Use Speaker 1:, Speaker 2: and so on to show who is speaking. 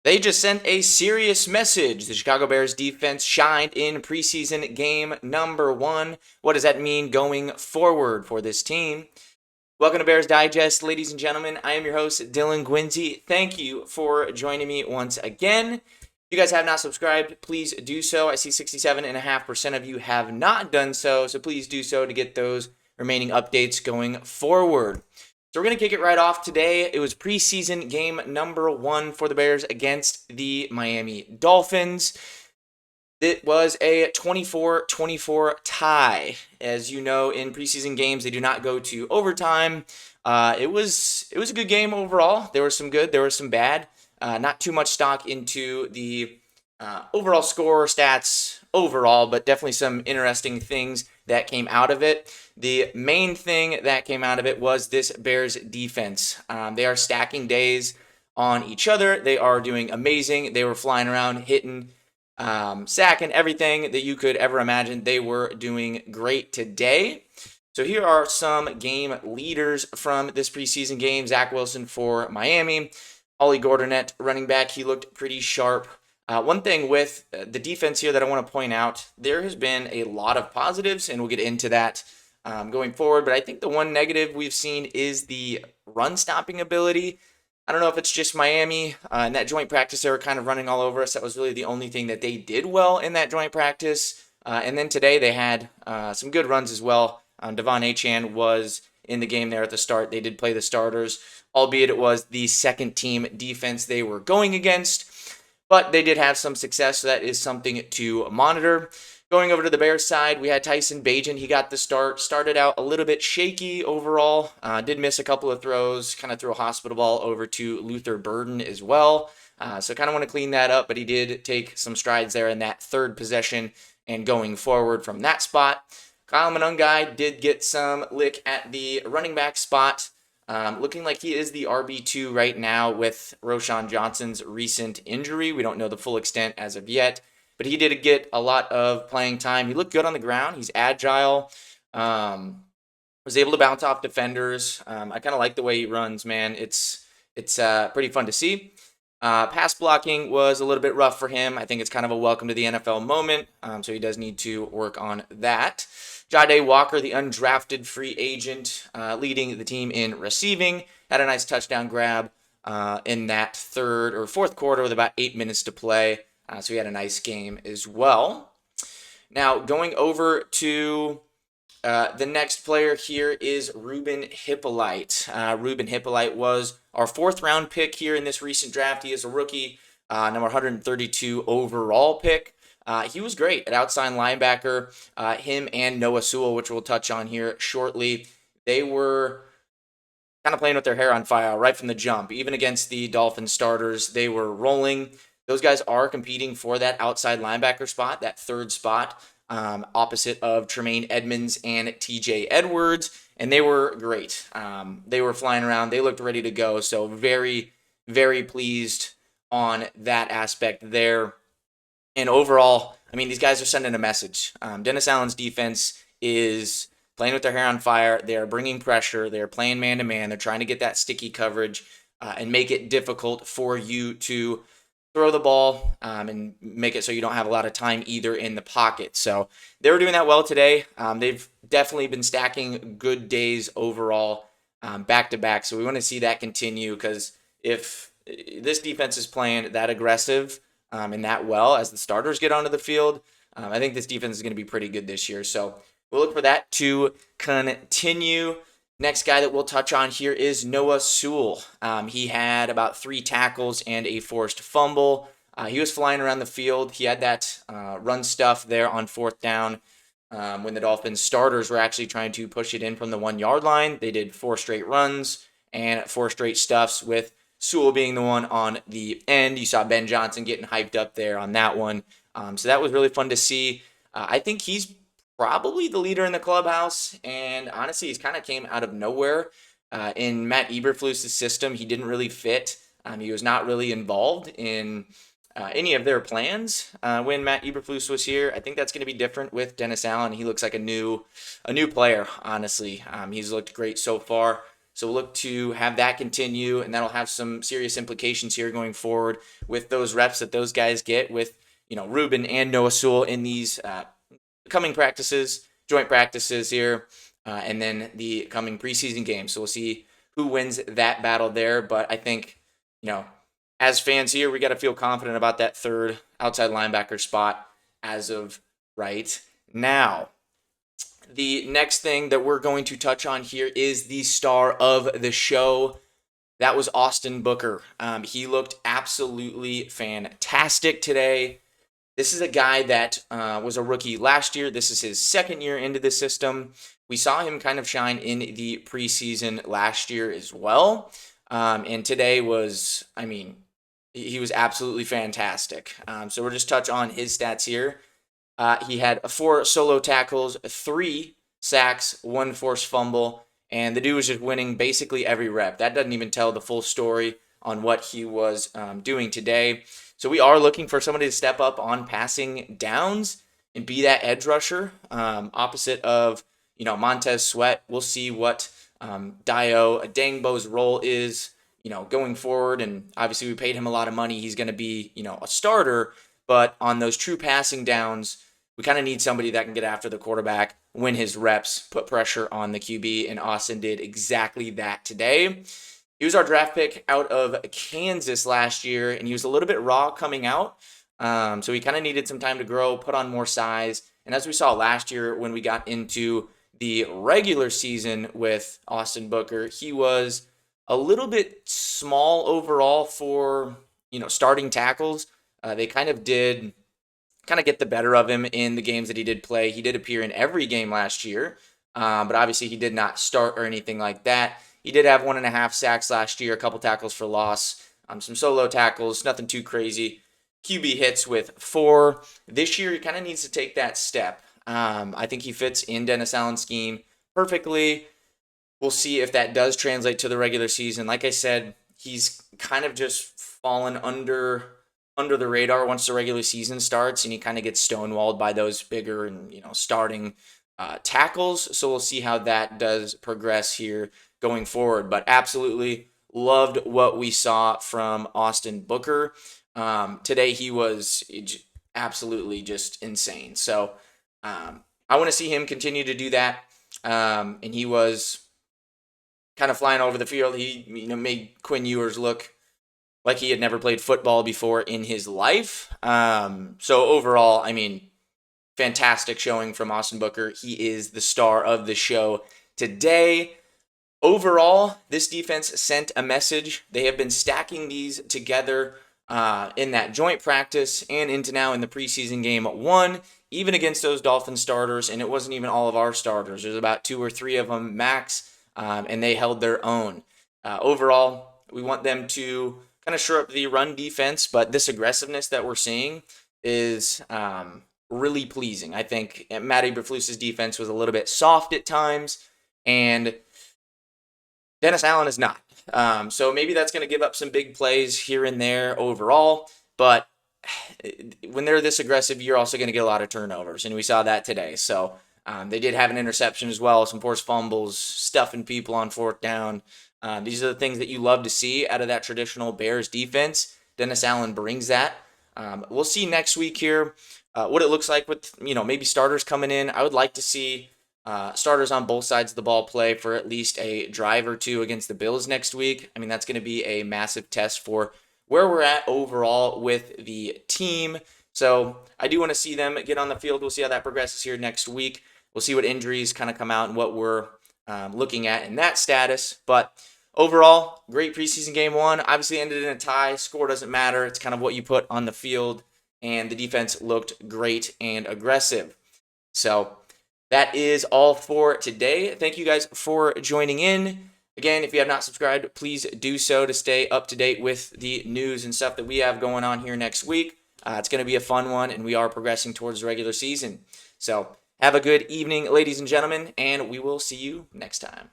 Speaker 1: They just sent a serious message. The Chicago Bears defense shined in preseason game number 1. What does that mean going forward for this team? Welcome to Bears Digest, ladies and gentlemen. I am your host, Dylan Gwinzy. Thank you for joining me once again. If you guys have not subscribed, please do so. I see 67.5% of you have not done so, so please do so to get those remaining updates going forward. So we're going to kick it right off today. It was preseason game number 1 for the Bears against the Miami Dolphins. It was a 24-24 tie. As you know, in preseason games, they do not go to overtime. It was a good game overall. There was some good, there was some bad. Not too much stock into the overall score stats overall, but definitely some interesting things that came out of it. The main thing that came out of it was this Bears defense. They are stacking days on each other. They are doing amazing. They were flying around, hitting, sacking, everything that you could ever imagine. They were doing great today. So here are some game leaders from this preseason game. Zach Wilson for Miami. Ollie Gordonette, running back, he looked pretty sharp. One thing with the defense here that I want to point out, there has been a lot of positives, and we'll get into that going forward. But I think the one negative we've seen is the run-stopping ability. I don't know if it's just Miami. In that joint practice, they were kind of running all over us. That was really the only thing that they did well in that joint practice. And then today they had some good runs as well. Devon Achane was in the game there at the start. They did play the starters, albeit it was the second-team defense they were going against. But they did have some success, so that is something to monitor. Going over to the Bears side, we had Tyson Bagent. He got the start. Started out a little bit shaky overall. Did miss a couple of throws. Kind of threw a hospital ball over to Luther Burden as well. So kind of want to clean that up, but he did take some strides there in that third possession and going forward from that spot. Kyle Monangai did get some lick at the running back spot. Looking like he is the RB2 right now with Jaylon Johnson's recent injury. We don't know the full extent as of yet, but he did get a lot of playing time. He looked good on the ground. He's agile. Was able to bounce off defenders. I kind of like the way he runs, man. It's pretty fun to see. Pass blocking was a little bit rough for him. I think it's kind of a welcome to the NFL moment, so he does need to work on that. Jahdae Walker, the undrafted free agent, leading the team in receiving, had a nice touchdown grab in that third or fourth quarter with about 8 minutes to play. So he had a nice game as well. Now, going over to the next player here is Ruben Hippolyte. Ruben Hippolyte was our 4th-round pick here in this recent draft. He is a rookie, number 132 overall pick. He was great at outside linebacker. Him and Noah Sewell, which we'll touch on here shortly, they were kind of playing with their hair on fire right from the jump. Even against the Dolphins starters, they were rolling. Those guys are competing for that outside linebacker spot, that third spot, opposite of Tremaine Edmonds and TJ Edwards, and they were great. They were flying around. They looked ready to go, so very, very pleased on that aspect there. And overall, I mean, these guys are sending a message. Dennis Allen's defense is playing with their hair on fire. They are bringing pressure. They are playing man-to-man. They're trying to get that sticky coverage and make it difficult for you to throw the ball and make it so you don't have a lot of time either in the pocket. So they were doing that well today. They've definitely been stacking good days overall back-to-back. So we want to see that continue because if this defense is playing that aggressive and that well as the starters get onto the field, I think this defense is going to be pretty good this year. So we'll look for that to continue. Next guy that we'll touch on here is Noah Sewell. He had about 3 tackles and a forced fumble. He was flying around the field. He had that run stuff there on 4th down when the Dolphins starters were actually trying to push it in from the 1-yard line. They did 4 straight runs and 4 straight stuffs with Sewell being the one on the end. You saw Ben Johnson getting hyped up there on that one. So that was really fun to see. I think he's probably the leader in the clubhouse, and honestly, he's kind of came out of nowhere. In Matt Eberflus's system, he didn't really fit. He was not really involved in any of their plans when Matt Eberflus was here. I think that's going to be different with Dennis Allen. He looks like a new player, honestly. He's looked great so far. So we'll look to have that continue, and that'll have some serious implications here going forward with those reps that those guys get with, Ruben and Noah Sewell in these coming practices, joint practices here, and then the coming preseason games. So we'll see who wins that battle there. But I think, as fans here, we got to feel confident about that third outside linebacker spot as of right now. The next thing that we're going to touch on here is the star of the show. That was Austin Booker. He looked absolutely fantastic today. This is a guy that was a rookie last year. This is his second year into the system. We saw him kind of shine in the preseason last year as well. And today was, he was absolutely fantastic. So we'll just touch on his stats here. He had 4 solo tackles, 3 sacks, 1 forced fumble, and the dude was just winning basically every rep. That doesn't even tell the full story on what he was doing today. So we are looking for somebody to step up on passing downs and be that edge rusher, opposite of, Montez Sweat. We'll see what Dio Adangbo's role is, going forward. And obviously we paid him a lot of money. He's going to be, a starter. But on those true passing downs, we kind of need somebody that can get after the quarterback, win his reps, put pressure on the QB, and Austin did exactly that today. He was our draft pick out of Kansas last year, and he was a little bit raw coming out. So he kind of needed some time to grow, put on more size. And as we saw last year when we got into the regular season with Austin Booker, he was a little bit small overall for, starting tackles. They kind of did get the better of him in the games that he did play. He did appear in every game last year, but obviously he did not start or anything like that. He did have 1.5 sacks last year, a couple tackles for loss, some solo tackles, nothing too crazy. QB hits with 4. This year he kind of needs to take that step. I think he fits in Dennis Allen's scheme perfectly. We'll see if that does translate to the regular season. Like I said, he's kind of just fallen under the radar once the regular season starts, and he kind of gets stonewalled by those bigger and starting tackles. So we'll see how that does progress here going forward. But absolutely loved what we saw from Austin Booker. Today he was absolutely just insane. So I want to see him continue to do that. And he was kind of flying over the field. He made Quinn Ewers look like he had never played football before in his life. So overall, fantastic showing from Austin Booker. He is the star of the show today. Overall, this defense sent a message. They have been stacking these together in that joint practice and into now in the preseason game 1, even against those Dolphins starters, and it wasn't even all of our starters. There's about 2 or 3 of them max, and they held their own. Overall, we want them to kind of shore up the run defense, but this aggressiveness that we're seeing is really pleasing. I think Matt Eberflus's defense was a little bit soft at times, and Dennis Allen is not. So maybe that's going to give up some big plays here and there overall, but when they're this aggressive, you're also going to get a lot of turnovers, and we saw that today. So they did have an interception as well, some forced fumbles, stuffing people on 4th down. These are the things that you love to see out of that traditional Bears defense. Dennis Allen brings that. We'll see next week here what it looks like with maybe starters coming in. I would like to see starters on both sides of the ball play for at least a drive or 2 against the Bills next week. That's going to be a massive test for where we're at overall with the team. So I do want to see them get on the field. We'll see how that progresses here next week. We'll see what injuries kind of come out and what we're looking at in that status. But overall, great preseason game 1. Obviously ended in a tie. Score doesn't matter. It's kind of what you put on the field. And the defense looked great and aggressive. So that is all for today. Thank you guys for joining in. Again, if you have not subscribed, please do so to stay up to date with the news and stuff that we have going on here next week. It's going to be a fun one, and we are progressing towards the regular season. So have a good evening, ladies and gentlemen, and we will see you next time.